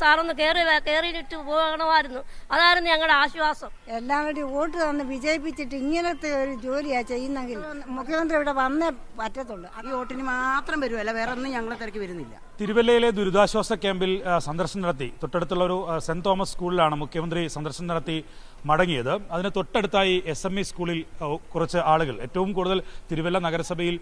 സാറൊന്ന് കയറിയിട്ട് പോകണമായിരുന്നു. അതായിരുന്നു ഞങ്ങളുടെ ആശ്വാസം. എല്ലാവരുടെയും വോട്ട് തന്ന് വിജയിപ്പിച്ചിട്ട് ഇങ്ങനത്തെ ഒരു ജോലിയാ ചെയ്യുന്നെങ്കിൽ മുഖ്യമന്ത്രി ഇവിടെ വന്നേ പറ്റത്തുള്ളൂ. ഈ വോട്ടിന് മാത്രം വരുമല്ല, വേറെ ഒന്നും ഞങ്ങളെ തിരക്കി വരുന്നില്ല. തിരുവല്ലയിലെ ദുരിതാശ്വാസ ക്യാമ്പിൽ സന്ദർശനം നടത്തി. തൊട്ടടുത്തുള്ള ഒരു സെന്റ് തോമസ് സ്കൂളിലാണ് മുഖ്യമന്ത്രി സന്ദർശനം നടത്തി മടങ്ങിയത്. അതിന് തൊട്ടടുത്തായി SME സ്കൂളിൽ കുറച്ച് ആളുകൾ, ഏറ്റവും കൂടുതൽ തിരുവല്ല നഗരസഭയിൽ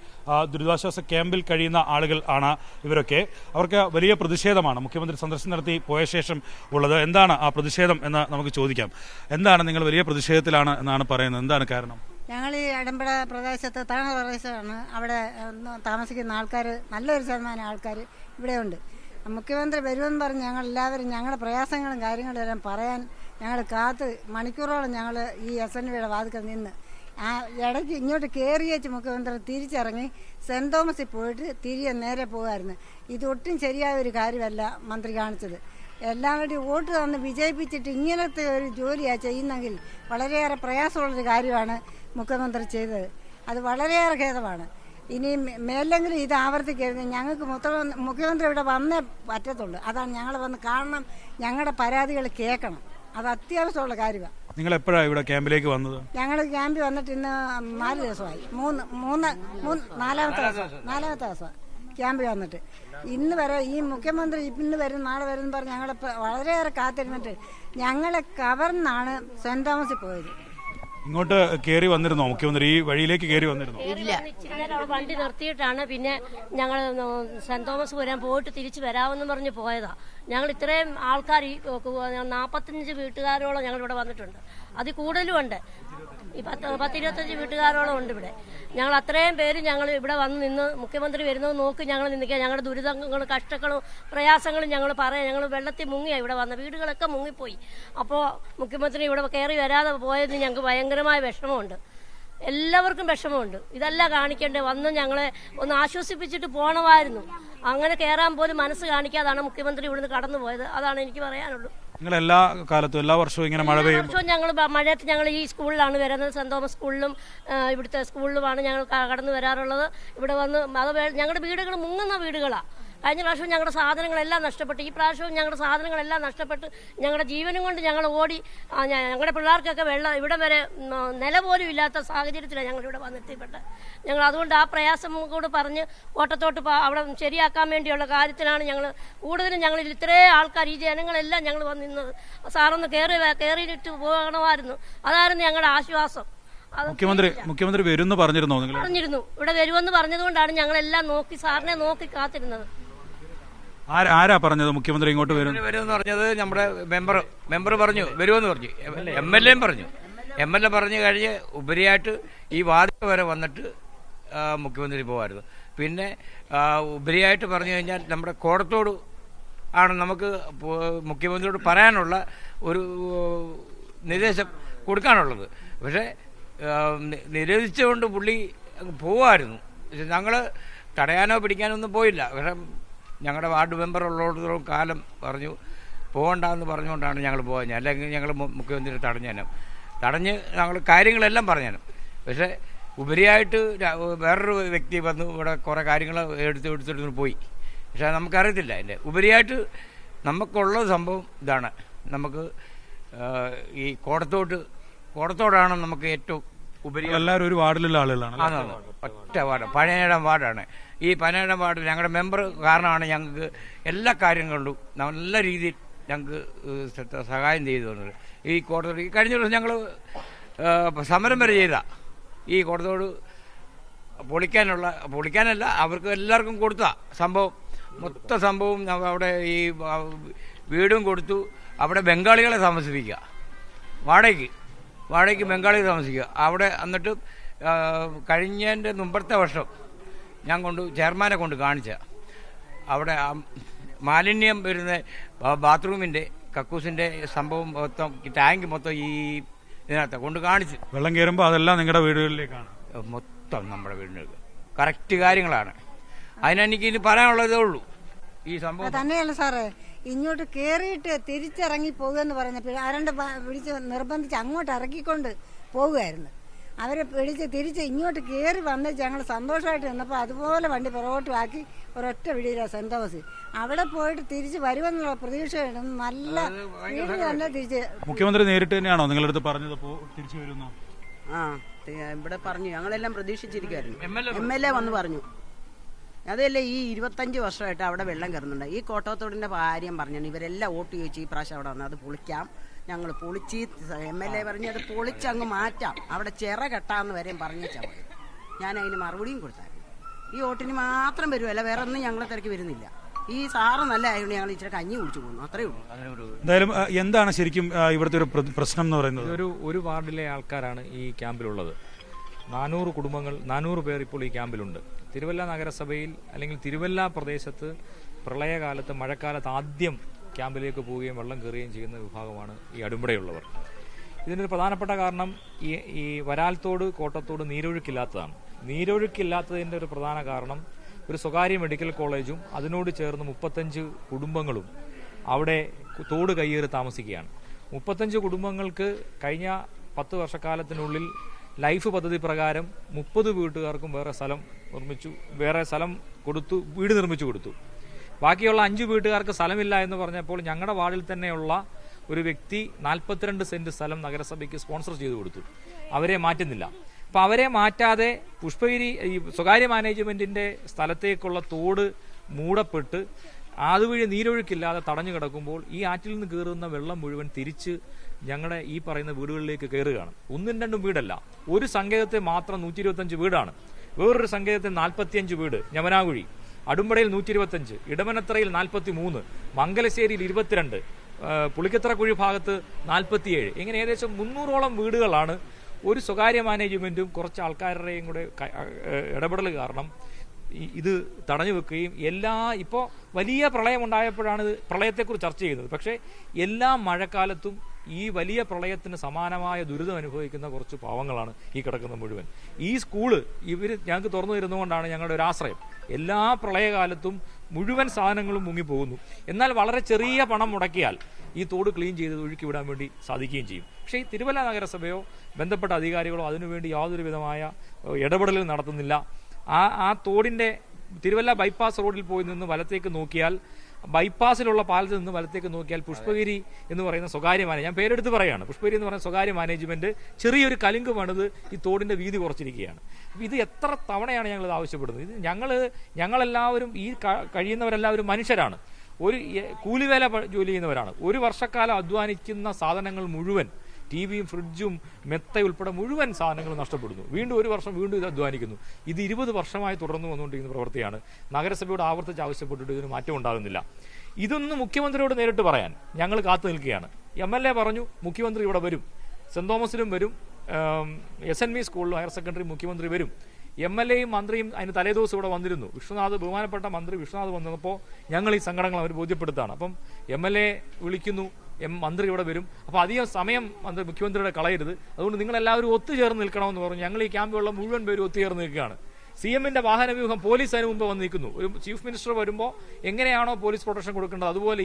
ദുരിതാശ്വാസ ക്യാമ്പിൽ കഴിയുന്ന ആളുകൾ ആണ് ഇവരൊക്കെ. അവർക്ക് വലിയ പ്രതിഷേധമാണ് മുഖ്യമന്ത്രി സന്ദർശനം നടത്തി പോയ ശേഷം ഉള്ളത്. എന്താണ് ആ പ്രതിഷേധം എന്ന് നമുക്ക് ചോദിക്കാം. എന്താണ് നിങ്ങൾ വലിയ പ്രതിഷേധത്തിലാണ് എന്നാണ് പറയുന്നത്? എന്താണ് കാരണം? ഞങ്ങൾ ഈ അടമ്പട പ്രദേശത്ത് താണ പ്രദേശമാണ്. അവിടെ താമസിക്കുന്ന ആൾക്കാർ, നല്ലൊരു ശതമാനം ആൾക്കാർ ഇവിടെയുണ്ട്. മുഖ്യമന്ത്രി വരുമെന്ന് പറഞ്ഞ് ഞങ്ങൾ എല്ലാവരും ഞങ്ങളുടെ പ്രയാസങ്ങളും കാര്യങ്ങളും എല്ലാം പറയാൻ ഞങ്ങൾ കാത്ത് മണിക്കൂറോളം ഞങ്ങൾ ഈ SNVയുടെ വാതിക്കൽ നിന്ന് ആ ഇടയ്ക്ക് ഇങ്ങോട്ട് കയറി വെച്ച് മുഖ്യമന്ത്രി തിരിച്ചിറങ്ങി സെൻറ് തോമസിൽ പോയിട്ട് തിരികെ നേരെ പോകുമായിരുന്നു. ഇതൊട്ടും ശരിയായ ഒരു കാര്യമല്ല മന്ത്രി കാണിച്ചത്. എല്ലാവരുടെയും വോട്ട് തന്ന് വിജയിപ്പിച്ചിട്ട് ഇങ്ങനത്തെ ഒരു ജോലിയാണ് ചെയ്യുന്നെങ്കിൽ വളരെയേറെ പ്രയാസമുള്ളൊരു കാര്യമാണ് മുഖ്യമന്ത്രി ചെയ്തത്. അത് വളരെയേറെ ഖേദമാണ്. ഇനി മേലെങ്കിലും ഇത് ആവർത്തിക്കരുത്. ഞങ്ങൾക്ക് മുഖ്യമന്ത്രി ഇവിടെ വന്നേ പറ്റത്തുള്ളൂ. അതാണ് ഞങ്ങൾ വന്ന് കാണണം, ഞങ്ങളുടെ പരാതികൾ കേൾക്കണം. അത് അത്യാവശ്യമുള്ള കാര്യമാണ്. നിങ്ങൾ എപ്പോഴാണ് ഇവിടെ ക്യാമ്പിലേക്ക് വന്നത്? ഞങ്ങൾ ക്യാമ്പിൽ വന്നിട്ട് ഇന്ന് 4 ദിവസമായി. നാലാമത്തെ ദിവസമാണ് ക്യാമ്പിൽ വന്നിട്ട്. ഇന്ന് വരെ ഈ മുഖ്യമന്ത്രി ഇന്ന് വരും നാളെ വരും എന്ന് പറഞ്ഞ് ഞങ്ങളെ വളരെയേറെ കാത്തിരുന്നിട്ട് ഞങ്ങളെ കവർന്നാണ് സെന്റ് തോമസിൽ പോയത്. ഇങ്ങോട്ട് കയറി വന്നിരുന്നോ മുഖ്യമന്ത്രി? ഈ വഴിയിലേക്ക് കയറി വന്നിരുന്നോ? വണ്ടി നിർത്തിയിട്ടാണ് പിന്നെ ഞങ്ങൾ സെന്റ് തോമസ് വരാൻ പോയിട്ട് തിരിച്ചു വരാമെന്ന് പറഞ്ഞ് പോയതാ. ഞങ്ങൾ ഇത്രയും ആൾക്കാർ, ഈ 45 വീട്ടുകാരോളം ഞങ്ങൾ ഇവിടെ വന്നിട്ടുണ്ട്. അതിൽ കൂടുതലും ഉണ്ട്. ഈ 10-25 വീട്ടുകാരോളം ഉണ്ട് ഇവിടെ. ഞങ്ങൾ അത്രയും പേര് ഞങ്ങൾ ഇവിടെ വന്ന് നിന്ന് മുഖ്യമന്ത്രി വരുന്നത് നോക്കി ഞങ്ങൾ നിന്നിക്കുക. ഞങ്ങളുടെ ദുരിതങ്ങളും കഷ്ടങ്ങളും പ്രയാസങ്ങളും ഞങ്ങൾ പറയാം. ഞങ്ങൾ വെള്ളത്തിൽ മുങ്ങിയാണ് ഇവിടെ വന്ന, വീടുകളൊക്കെ മുങ്ങിപ്പോയി. അപ്പോൾ മുഖ്യമന്ത്രി ഇവിടെ കയറി വരാതെ പോയതിന് ഞങ്ങൾക്ക് ഭയങ്കരമായ വിഷമമുണ്ട്. എല്ലാവർക്കും വിഷമമുണ്ട്. ഇതല്ല കാണിക്കേണ്ടത്. വന്ന് ഞങ്ങളെ ഒന്ന് ആശ്വസിപ്പിച്ചിട്ട് പോകണമായിരുന്നു. അങ്ങനെ കയറാൻ പോലും മനസ്സ് കാണിക്കാതാണ് മുഖ്യമന്ത്രി ഇവിടുന്ന് കടന്നു പോയത്. അതാണ് എനിക്ക് പറയാനുള്ളൂ. നിങ്ങൾ എല്ലാ കാലത്തും എല്ലാ വർഷവും ഇങ്ങനെ മഴ പെയ്യും? ഞങ്ങൾ മഴയത്ത് ഞങ്ങൾ ഈ സ്കൂളിലാണ് വരുന്നത്. സെന്റ് തോമസ് സ്കൂളിലും ഇവിടുത്തെ സ്കൂളിലുമാണ് ഞങ്ങൾ കടന്നു വരാറുള്ളത്. ഇവിടെ വന്ന് ഞങ്ങളുടെ വീടുകൾ മുങ്ങുന്ന വീടുകളാണ്. കഴിഞ്ഞ പ്രാവശ്യവും ഞങ്ങളുടെ സാധനങ്ങളെല്ലാം നഷ്ടപ്പെട്ട്, ഈ പ്രാവശ്യവും ഞങ്ങളുടെ സാധനങ്ങളെല്ലാം നഷ്ടപ്പെട്ട് ഞങ്ങളുടെ ജീവനും കൊണ്ട് ഞങ്ങൾ ഓടി. ഞങ്ങളുടെ പിള്ളേർക്കൊക്കെ ഇവിടെ വരെ നില പോലും ഇല്ലാത്ത സാഹചര്യത്തിലാണ് ഞങ്ങളിവിടെ വന്നെത്തിപ്പെട്ടത്. ഞങ്ങൾ അതുകൊണ്ട് ആ പ്രയാസം കൂടെ പറഞ്ഞ് കോട്ടത്തോട്ട് അവിടെ ശരിയാക്കാൻ വേണ്ടിയുള്ള കാര്യത്തിലാണ് ഞങ്ങൾ കൂടുതലും. ഞങ്ങളിൽ ഇത്രയും ആൾക്കാർ, ഈ ജനങ്ങളെല്ലാം ഞങ്ങൾ വന്നിരുന്നത്. സാറൊന്ന് കയറിയിട്ട് പോകണമായിരുന്നു. അതായിരുന്നു ഞങ്ങളുടെ ആശ്വാസം. മുഖ്യമന്ത്രി വരുമെന്ന് പറഞ്ഞിരുന്നു. ഇവിടെ വരുമെന്ന് പറഞ്ഞതുകൊണ്ടാണ് ഞങ്ങളെല്ലാം സാറിനെ നോക്കി കാത്തിരുന്നത്. ആരാ പറഞ്ഞത് മുഖ്യമന്ത്രി ഇങ്ങോട്ട് വരുമെന്ന് പറഞ്ഞത്? നമ്മുടെ മെമ്പർ പറഞ്ഞു വരുമെന്ന് പറഞ്ഞു. MLA പറഞ്ഞു. MLA പറഞ്ഞു കഴിഞ്ഞ് ഉപരിയായിട്ട് ഈ വാതിൽ വരെ വന്നിട്ട് മുഖ്യമന്ത്രി പോകാമായിരുന്നു. പിന്നെ ഉപരിയായിട്ട് പറഞ്ഞു കഴിഞ്ഞാൽ നമ്മുടെ കോടത്തോട് ആണ് നമുക്ക് മുഖ്യമന്ത്രിയോട് പറയാനുള്ള ഒരു നിർദ്ദേശം കൊടുക്കാനുള്ളത്. പക്ഷേ നിരോധിച്ചുകൊണ്ട് പുള്ളി പോവായിരുന്നു. പക്ഷെ ഞങ്ങൾ തടയാനോ പിടിക്കാനോ ഒന്നും പോയില്ല. പക്ഷേ ഞങ്ങളുടെ വാർഡ് മെമ്പർ ഉള്ളിടത്തോളം കാലം പറഞ്ഞു പോകണ്ടെന്ന് പറഞ്ഞുകൊണ്ടാണ് ഞങ്ങൾ പോയത്. അല്ലെങ്കിൽ ഞങ്ങൾ മുഖ്യമന്ത്രി തടഞ്ഞ് ഞങ്ങൾ കാര്യങ്ങളെല്ലാം പറഞ്ഞാലും. പക്ഷേ ഉപരിയായിട്ട് വേറൊരു വ്യക്തി വന്നു ഇവിടെ കുറേ കാര്യങ്ങൾ എടുത്തിട്ട് പോയി. പക്ഷേ നമുക്കറിയത്തില്ല. അതിൻ്റെ ഉപരിയായിട്ട് നമുക്കുള്ള സംഭവം ഇതാണ്. നമുക്ക് ഈ കോടത്തോടാണ് നമുക്ക് ഏറ്റവും ഉപരി. എല്ലാവരും ഒരു വാർഡിലുള്ള ആളുകളാണ്. ഒറ്റ വാർഡ്, പനയടം വാർഡാണ്. ഈ പനയടം വാർഡ് ഞങ്ങളുടെ മെമ്പർ കാരണമാണ് ഞങ്ങൾക്ക് എല്ലാ കാര്യങ്ങളിലും നല്ല രീതിയിൽ ഞങ്ങൾക്ക് സഹായം ചെയ്തു തന്നത്. ഈ കോടതി കഴിഞ്ഞ ദിവസം ഞങ്ങൾ സമരം വരെ ചെയ്ത ഈ കോടതിയോട് പൊളിക്കാനല്ല, അവർക്ക് എല്ലാവർക്കും കൊടുത്ത സംഭവം, മൊത്ത സംഭവം അവിടെ ഈ വീടും കൊടുത്തു. അവിടെ ബംഗാളികളെ താമസിപ്പിക്കുക, വാടകയ്ക്ക് ബംഗാളികൾ താമസിക്കുക. അവിടെ എന്നിട്ട് കഴിഞ്ഞതിൻ്റെ മുമ്പത്തെ വർഷം ഞാൻ ചെയർമാനെ കൊണ്ട് കാണിച്ച അവിടെ മാലിന്യം വരുന്ന ബാത്റൂമിൻ്റെ കക്കൂസിൻ്റെ സംഭവം മൊത്തം, ടാങ്ക് മൊത്തം ഈ ഇതിനകത്ത് കൊണ്ട് കാണിച്ച്. വെള്ളം കയറുമ്പോൾ അതെല്ലാം നിങ്ങളുടെ വീടുകളിലേക്കാണ്? മൊത്തം നമ്മുടെ വീടുകൾക്ക് കറക്റ്റ് കാര്യങ്ങളാണ്. അതിനെനിക്ക് ഇനി പറയാനുള്ളതേ ഉള്ളൂ. ഈ സംഭവം തന്നെയല്ല സാറേ, ഇങ്ങോട്ട് കയറിയിട്ട് തിരിച്ചിറങ്ങി പോകുമെന്ന് പറഞ്ഞപ്പോൾ ആരണ്ട് പിടിച്ച് നിർബന്ധിച്ച് അങ്ങോട്ട് ഇറക്കിക്കൊണ്ട് പോകുമായിരുന്നു. അവരെ പിടിച്ച് തിരിച്ച് ഇങ്ങോട്ട് കയറി വന്ന് ഞങ്ങൾ സന്തോഷമായിട്ട് നിന്നപ്പോൾ അതുപോലെ വണ്ടി പുറകോട്ടും ആക്കി ഒരൊറ്റ വിടിയില്ല സെൻറ് തോമസ്. അവിടെ പോയിട്ട് തിരിച്ച് വരുമെന്നുള്ള പ്രതീക്ഷയാണ്. നല്ല വീട് തന്നെ തിരിച്ച്. മുഖ്യമന്ത്രി നേരിട്ട് തന്നെയാണോ നിങ്ങളുടെ അടുത്ത് പറഞ്ഞത് തിരിച്ചു വരുന്നു? ഇവിടെ പറഞ്ഞു, ഞങ്ങളെല്ലാം പ്രതീക്ഷിച്ചിരിക്കുമായിരുന്നു. MLA വന്ന് പറഞ്ഞു. അതല്ലേ ഈ 25 വർഷമായിട്ട് അവിടെ വെള്ളം കയറുന്നുണ്ട്. ഈ കോട്ടത്തോടിന്റെ കാര്യം പറഞ്ഞു, ഇവരെല്ലാം വോട്ട് ചോദിച്ചു ഈ പ്രാവശ്യം അവിടെ വന്ന് അത് പൊളിക്കാം, ഞങ്ങൾ പൊളിച്ച് MLA പറഞ്ഞു അത് പൊളിച്ചങ്ങ് മാറ്റാം, അവിടെ ചിറ കെട്ടാന്ന് വരെയും പറഞ്ഞേച്ചാൽ മതി. ഞാൻ അതിന് മറുപടിയും കൊടുത്തായിരുന്നു. ഈ വോട്ടിന് മാത്രം വരുമല്ല, വേറെ ഒന്നും ഞങ്ങളെ തിരക്ക് വരുന്നില്ല. ഈ സാറ് നല്ല ആയതുകൊണ്ട് ഞങ്ങൾ ഇച്ചിരി കഞ്ഞി കുടിച്ചു പോകുന്നു, അത്രേ ഉള്ളൂ. എന്തായാലും എന്താണ് ശരിക്കും ഇവിടുത്തെ ഒരു പ്രശ്നം എന്ന് പറയുന്നത്? ഒരു വാർഡിലെ ആൾക്കാരാണ് ഈ ക്യാമ്പിലുള്ളത്. 400 കുടുംബങ്ങൾ, 400 പേർ ഇപ്പോൾ ഈ ക്യാമ്പിലുണ്ട്. തിരുവല്ല നഗരസഭയിൽ അല്ലെങ്കിൽ തിരുവല്ല പ്രദേശത്ത് പ്രളയകാലത്ത്, മഴക്കാലത്ത് ആദ്യം ക്യാമ്പിലേക്ക് പോവുകയും വെള്ളം കയറുകയും ചെയ്യുന്ന വിഭാഗമാണ് ഈ അടുമ്പടയുള്ളവർ. ഇതിനൊരു പ്രധാനപ്പെട്ട കാരണം ഈ വരാൽത്തോട്, കോട്ടത്തോട് നീരൊഴുക്കില്ലാത്തതാണ്. നീരൊഴുക്കില്ലാത്തതിൻ്റെ ഒരു പ്രധാന കാരണം ഒരു സ്വകാര്യ മെഡിക്കൽ കോളേജും അതിനോട് ചേർന്ന് 35 കുടുംബങ്ങളും അവിടെ തോട് കയ്യേറി താമസിക്കുകയാണ്. 35 കുടുംബങ്ങൾക്ക് കഴിഞ്ഞ 10 വർഷക്കാലത്തിനുള്ളിൽ ലൈഫ് പദ്ധതി പ്രകാരം 30 വീട്ടുകാർക്കും വേറെ സ്ഥലം കൊടുത്തു, വീട് നിർമ്മിച്ചു കൊടുത്തു. ബാക്കിയുള്ള 5 വീട്ടുകാർക്ക് സ്ഥലമില്ല എന്ന് പറഞ്ഞപ്പോൾ ഞങ്ങളുടെ വാർഡിൽ തന്നെയുള്ള ഒരു വ്യക്തി 42 സെന്റ് സ്ഥലം നഗരസഭയ്ക്ക് സ്പോൺസർ ചെയ്തു കൊടുത്തു. അവരെ മാറ്റുന്നില്ല. അപ്പം അവരെ മാറ്റാതെ പുഷ്പഗിരി ഈ സ്വകാര്യ മാനേജ്മെന്റിന്റെ സ്ഥലത്തേക്കുള്ള തോട് മൂടപ്പെട്ട് അതുവഴി നീരൊഴുക്കില്ലാതെ തടഞ്ഞു കിടക്കുമ്പോൾ ഈ ആറ്റിൽ നിന്ന് കയറുന്ന വെള്ളം മുഴുവൻ തിരിച്ച് ഞങ്ങളുടെ ഈ പറയുന്ന വീടുകളിലേക്ക് കയറുകയാണ്. 1-2 വീടല്ല, ഒരു സങ്കേതത്തെ മാത്രം 125 വീടാണ്. വേറൊരു സങ്കേതത്തിൽ 45 വീട്. ഞമനാകുഴി, അടുമ്പടയിൽ 125, ഇടമനത്തറയിൽ 43, മംഗലശ്ശേരിയിൽ 22, പുളിക്കത്തറക്കുഴി ഭാഗത്ത് 47, ഇങ്ങനെ ഏകദേശം 300ഓളം വീടുകളാണ് ഒരു സ്വകാര്യ മാനേജ്മെന്റും കുറച്ച് ആൾക്കാരുടെയും കൂടെ ഇടപെടൽ കാരണം ഇത് തടഞ്ഞു വെക്കുകയും ഇപ്പോൾ വലിയ പ്രളയം ഉണ്ടായപ്പോഴാണ് പ്രളയത്തെക്കുറിച്ച് ചർച്ച ചെയ്യുന്നത്. പക്ഷേ എല്ലാ മഴക്കാലത്തും ഈ വലിയ പ്രളയത്തിന് സമാനമായ ദുരിതം അനുഭവിക്കുന്ന കുറച്ച് പാവങ്ങളാണ് ഈ കിടക്കുന്ന മുഴുവൻ. ഈ സ്കൂള് ഞങ്ങൾക്ക് തുറന്നു തരുന്നതുകൊണ്ടാണ് ഞങ്ങളുടെ ഒരു ആശ്രയം. എല്ലാ പ്രളയകാലത്തും മുഴുവൻ സാധനങ്ങളും മുങ്ങിപ്പോകുന്നു. എന്നാൽ വളരെ ചെറിയ പണം മുടക്കിയാൽ ഈ തോട് ക്ലീൻ ചെയ്ത് ഒഴുക്കി വിടാൻ വേണ്ടി സാധിക്കുകയും ചെയ്യും. പക്ഷേ ഈ തിരുവല്ല നഗരസഭയോ ബന്ധപ്പെട്ട അധികാരികളോ അതിനുവേണ്ടി യാതൊരു വിധമായ ഇടപെടലും നടത്തുന്നില്ല. ആ തോടിന്റെ തിരുവല്ല ബൈപ്പാസ് റോഡിൽ പോയി നിന്ന് വലത്തേക്ക് നോക്കിയാൽ, ബൈപ്പാസിലുള്ള പാലത്തിൽ നിന്ന് വലത്തേക്ക് നോക്കിയാൽ പുഷ്പഗിരി എന്ന് പറയുന്ന സ്വകാര്യ ഞാൻ പേരെടുത്ത് പറയാണ്, പുഷ്പഗിരി എന്ന് പറയുന്ന സ്വകാര്യ മാനേജ്മെന്റ് ചെറിയൊരു കലുങ്ക് പണിത് ഈ തോടിന്റെ വീതി കുറച്ചിരിക്കുകയാണ്. ഇത് എത്ര തവണയാണ് ഞങ്ങൾ ഇത് ആവശ്യപ്പെടുന്നത്? ഇത് ഞങ്ങളെല്ലാവരും ഈ കഴിയുന്നവരെല്ലാവരും മനുഷ്യരാണ്, ഒരു കൂലിവേല ജോലി ചെയ്യുന്നവരാണ്. ഒരു വർഷക്കാലം അധ്വാനിക്കുന്ന സാധനങ്ങൾ മുഴുവൻ, ടിവിയും ഫ്രിഡ്ജും മെത്തയുൾപ്പെടെ മുഴുവൻ സാധനങ്ങൾ നഷ്ടപ്പെടുന്നു. വീണ്ടും ഒരു വർഷം വീണ്ടും ഇത് അധ്വാനിക്കുന്നു. ഇത് 20 വർഷമായി തുടർന്നു വന്നുകൊണ്ടിരിക്കുന്ന പ്രവൃത്തിയാണ്. നഗരസഭയോട് ആവർത്തിച്ച് ആവശ്യപ്പെട്ടിട്ട് ഇതിന് മാറ്റം ഉണ്ടാകുന്നില്ല. ഇതൊന്നും മുഖ്യമന്ത്രിയോട് നേരിട്ട് പറയാൻ ഞങ്ങൾ കാത്തു നിൽക്കുകയാണ്. MLA പറഞ്ഞു മുഖ്യമന്ത്രി ഇവിടെ വരും, സെന്റ് തോമസിലും വരും, SNV സ്കൂളിലും ഹയർ സെക്കൻഡറി മുഖ്യമന്ത്രി വരും. MLAയും മന്ത്രിയും അതിന് തലേദിവസം ഇവിടെ വന്നിരുന്നു. ബഹുമാനപ്പെട്ട മന്ത്രി വിശ്വനാഥ് വന്നപ്പോൾ ഞങ്ങൾ ഈ സങ്കടങ്ങൾ അവർ ബോധ്യപ്പെടുത്താണ്. അപ്പം MLA വിളിക്കുന്നു, മന്ത്രി ഇവിടെ വരും. അപ്പോൾ അധികം സമയം മുഖ്യമന്ത്രിയുടെ കളയരുത്, അതുകൊണ്ട് നിങ്ങളെല്ലാവരും ഒത്തുചേർന്ന് നിൽക്കണമെന്ന് പറഞ്ഞു. ഞങ്ങൾ ഈ ക്യാമ്പിലുള്ള മുഴുവൻ പേരും ഒത്തുചേർന്ന് നിൽക്കുകയാണ്. CM-ന്റെ വാഹനവ്യൂഹം പോലീസ് അതിന് മുമ്പ് വന്ന് നിൽക്കുന്നു. ഒരു ചീഫ് മിനിസ്റ്റർ വരുമ്പോൾ എങ്ങനെയാണോ പോലീസ് പ്രൊട്ടക്ഷൻ കൊടുക്കേണ്ടത് അതുപോലെ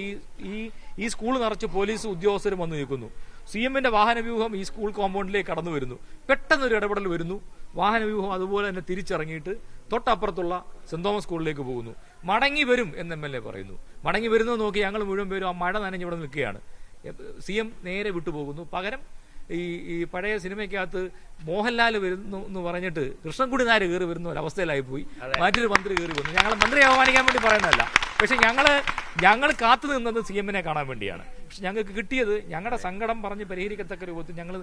ഈ സ്കൂൾ നിറച്ച് പോലീസ് ഉദ്യോഗസ്ഥരും വന്ന് നിൽക്കുന്നു. CM-ന്റെ വാഹനവ്യൂഹം ഈ സ്കൂൾ കോമ്പൗണ്ടിലേക്ക് കടന്നു വരുന്നു. പെട്ടെന്നൊരു ഇടപെടൽ വരുന്നു. വാഹനവ്യൂഹം അതുപോലെ തന്നെ തിരിച്ചിറങ്ങിയിട്ട് തൊട്ടപ്പുറത്തുള്ള സെന്റ് തോമസ് സ്കൂളിലേക്ക് പോകുന്നു. മടങ്ങി വരും എന്ന് MLA പറയുന്നു. മടങ്ങി വരുന്നത് നോക്കി ഞങ്ങൾ മുഴുവൻ പേരും ആ മഴ നനഞ്ഞ് ഇവിടെ നിൽക്കുകയാണ്. CM നേരെ വിട്ടുപോകുന്നു. പകരം ഈ പഴയ സിനിമയ്ക്കകത്ത് മോഹൻലാൽ വരുന്നു എന്ന് പറഞ്ഞിട്ട് കൃഷ്ണൻകുടി നായർ കയറി വരുന്ന ഒരവസ്ഥയിലായി പോയി. മറ്റൊരു മന്ത്രി കയറി വന്നു. ഞങ്ങൾ മന്ത്രിയെ അവമാനിക്കാൻ വേണ്ടി പറയുന്നതല്ല, പക്ഷെ ഞങ്ങൾ കാത്തു നിന്നത് CM-നെ കാണാൻ വേണ്ടിയാണ്. പക്ഷെ ഞങ്ങൾക്ക് കിട്ടിയത് ഞങ്ങളുടെ സങ്കടം പറഞ്ഞ് പരിഹരിക്കത്തക്ക രൂപത്തിൽ ഞങ്ങൾ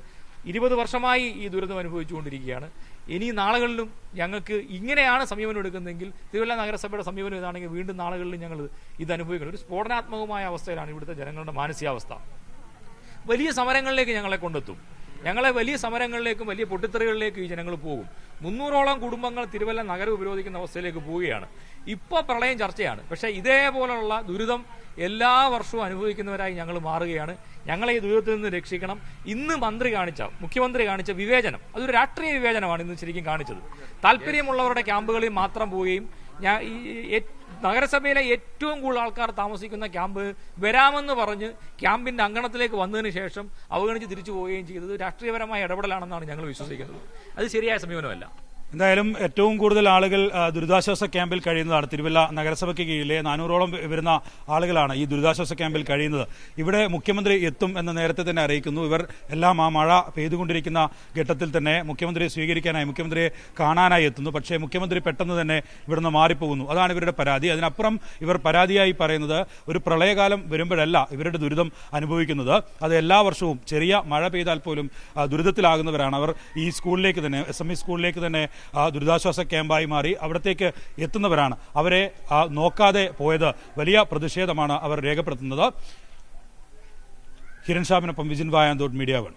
20 വർഷമായി ഈ ദുരിതം അനുഭവിച്ചുകൊണ്ടിരിക്കുകയാണ്. ഇനി നാളുകളിലും ഞങ്ങൾക്ക് ഇങ്ങനെയാണ് സമീപനം എടുക്കുന്നതെങ്കിൽ, തിരുവല്ല നഗരസഭയുടെ സമീപനം ഇതാണെങ്കിൽ വീണ്ടും നാളുകളിലും ഞങ്ങൾ ഇത് അനുഭവിക്കണം. ഒരു സ്ഫോടനാത്മകമായ അവസ്ഥയിലാണ് ഇവിടുത്തെ ജനങ്ങളുടെ മാനസികാവസ്ഥ. വലിയ സമരങ്ങളിലേക്ക് ഞങ്ങളെ കൊണ്ടെത്തും. ഞങ്ങളെ വലിയ സമരങ്ങളിലേക്കും വലിയ പൊട്ടിത്തെറികളിലേക്കും ഈ ജനങ്ങൾ പോകും. 300ഓളം കുടുംബങ്ങൾ തിരുവല്ല നഗരം ഉപരോധിക്കുന്ന അവസ്ഥയിലേക്ക് പോവുകയാണ്. ഇപ്പോൾ പ്രളയം ചർച്ചയാണ്, പക്ഷേ ഇതേപോലുള്ള ദുരിതം എല്ലാ വർഷവും അനുഭവിക്കുന്നവരായി ഞങ്ങൾ മാറുകയാണ്. ഞങ്ങളെ ഈ ദുരിതത്തിൽ നിന്ന് രക്ഷിക്കണം. ഇന്ന് മുഖ്യമന്ത്രി കാണിച്ച വിവേചനം, അതൊരു രാഷ്ട്രീയ വിവേചനമാണ് ഇന്ന് ശരിക്കും കാണിച്ചത്. താല്പര്യമുള്ളവരുടെ ക്യാമ്പുകളിൽ മാത്രം പോവുകയും നഗരസഭയിലെ ഏറ്റവും കൂടുതൽ ആൾക്കാർ താമസിക്കുന്ന ക്യാമ്പ് വരാമെന്ന് പറഞ്ഞ് ക്യാമ്പിന്റെ അങ്കണത്തിലേക്ക് വന്നതിന് ശേഷം അവഗണിച്ച് തിരിച്ചു പോവുകയും ചെയ്തത് രാഷ്ട്രീയപരമായ ഇടപെടലാണെന്നാണ് ഞങ്ങൾ വിശ്വസിക്കുന്നത്. അത് ശരിയായ സമീപനമല്ല. എന്തായാലും ഏറ്റവും കൂടുതൽ ആളുകൾ ദുരിതാശ്വാസ ക്യാമ്പിൽ കഴിയുന്നതാണ്. തിരുവല്ല നഗരസഭയ്ക്ക് കീഴിലെ 400ഓളം വരുന്ന ആളുകളാണ് ഈ ദുരിതാശ്വാസ ക്യാമ്പിൽ കഴിയുന്നത്. ഇവിടെ മുഖ്യമന്ത്രി എത്തും എന്ന് നേരത്തെ തന്നെ അറിയിക്കുന്നു. ഇവർ എല്ലാം ആ മഴ പെയ്തുകൊണ്ടിരിക്കുന്ന ഘട്ടത്തിൽ തന്നെ മുഖ്യമന്ത്രിയെ സ്വീകരിക്കാനായി, മുഖ്യമന്ത്രിയെ കാണാനായി എത്തുന്നു. പക്ഷേ മുഖ്യമന്ത്രി പെട്ടെന്ന് തന്നെ ഇവിടുന്ന് മാറിപ്പോകുന്നു. അതാണ് ഇവരുടെ പരാതി. അതിനപ്പുറം ഇവർ പരാതിയായി പറയുന്നത് ഒരു പ്രളയകാലം വരുമ്പോഴല്ല ഇവരുടെ ദുരിതം അനുഭവിക്കുന്നത്. അത് എല്ലാ വർഷവും ചെറിയ മഴ പെയ്താൽ പോലും ദുരിതത്തിലാകുന്നവരാണ്. അവർ ഈ സ്കൂളിലേക്ക് തന്നെ, SME സ്കൂളിലേക്ക് തന്നെ ദുരിതാശ്വാസ ക്യാമ്പായി മാറി അവിടത്തേക്ക് എത്തുന്നവരാണ്. അവരെ നോക്കാതെ പോയത് വലിയ പ്രതിഷേധമാണ് അവർ രേഖപ്പെടുത്തുന്നത്. ഹിരൺ ഷാമിനൊപ്പം വിജിൻ വായാന്തോട്, മീഡിയ 1.